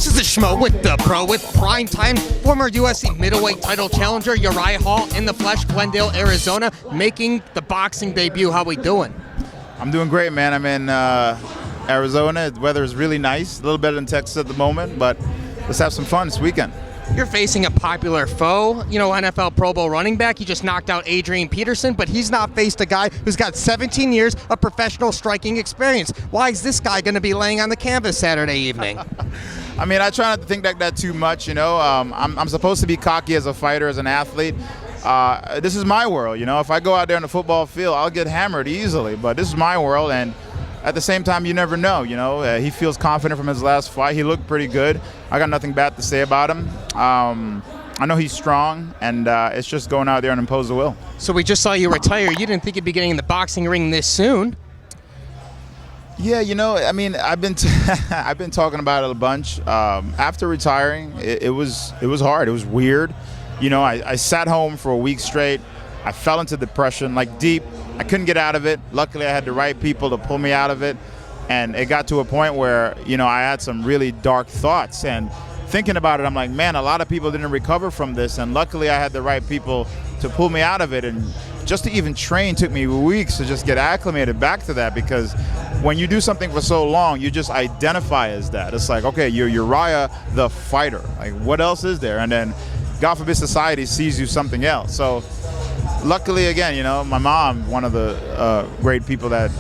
This is the Schmo with the Pro with primetime former UFC Middleweight title challenger Uriah Hall in the flesh, Glendale, Arizona, making the boxing debut. How we doing? I'm doing great, man. I'm in Arizona. The weather is really nice, a little better than Texas at the moment, but let's have some fun this weekend. You're facing a popular foe, NFL Pro Bowl running back. You just knocked out Adrian Peterson, but he's not faced a guy who's got 17 years of professional striking experience. Why is this guy going to be laying on the canvas Saturday evening? I mean, I try not to think like that too much, I'm supposed to be cocky as a fighter, as an athlete. This is my world, If I go out there on the football field, I'll get hammered easily, but this is my world, and at the same time, you never know, He feels confident from his last fight. He looked pretty good. I got nothing bad to say about him. I know he's strong, and it's just going out there and impose the will. So we just saw you retire. You didn't think you'd be getting in the boxing ring this soon. Yeah, I mean, I've been I've been talking about it a bunch. After retiring, it was hard. It was weird. I sat home for a week straight. I fell into depression, like deep. I couldn't get out of it. Luckily, I had the right people to pull me out of it. And it got to a point where, I had some really dark thoughts. And thinking about it, I'm like, man, a lot of people didn't recover from this. And luckily, I had the right people to pull me out of it. And just to even train took me weeks to just get acclimated back to that, because when you do something for so long, you just identify as that. It's like, okay, you're Uriah the fighter. Like, what else is there? And then, God forbid, society sees you something else. So luckily, again, my mom, one of the great people that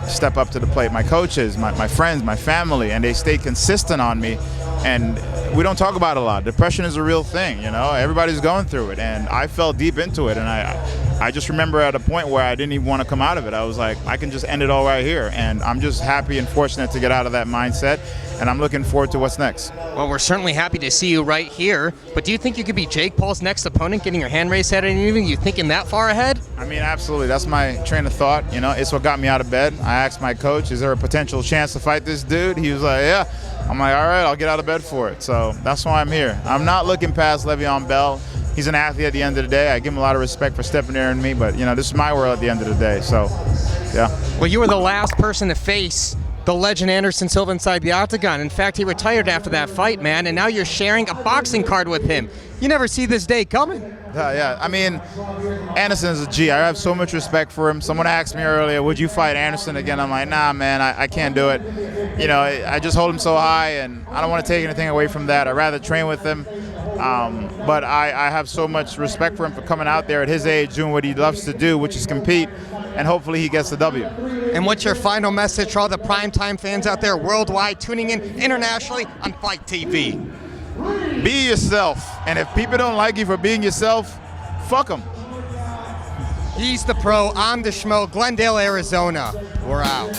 step up to the plate, my coaches, my friends, my family, and they stay consistent on me. And we don't talk about it a lot. Depression is a real thing, Everybody's going through it, and I fell deep into it. And I just remember at a point where I didn't even want to come out of it. I was like, I can just end it all right here. And I'm just happy and fortunate to get out of that mindset. And I'm looking forward to what's next. Well, we're certainly happy to see you right here. But do you think you could be Jake Paul's next opponent, getting your hand raised Saturday evening? You thinking that far ahead? I mean, absolutely. That's my train of thought. It's what got me out of bed. I asked my coach, is there a potential chance to fight this dude? He was like, yeah. I'm like, all right, I'll get out of bed for it. So that's why I'm here. I'm not looking past Le'Veon Bell. He's an athlete at the end of the day. I give him a lot of respect for stepping there in me, but, this is my world at the end of the day. So, yeah. Well, you were the last person to face the legend Anderson Silva inside the octagon. In fact, he retired after that fight, man, and now you're sharing a boxing card with him. You never see this day coming. Yeah. I mean, Anderson is a G. I have so much respect for him. Someone asked me earlier, would you fight Anderson again? I'm like, nah, man, I can't do it. I just hold him so high, and I don't want to take anything away from that. I'd rather train with him. But I have so much respect for him for coming out there at his age, doing what he loves to do, which is compete, and hopefully he gets the W. And what's your final message for all the primetime fans out there worldwide tuning in internationally on Fight TV? Be yourself. And if people don't like you for being yourself, fuck them. He's the Pro. I'm the Schmo. Glendale, Arizona. We're out.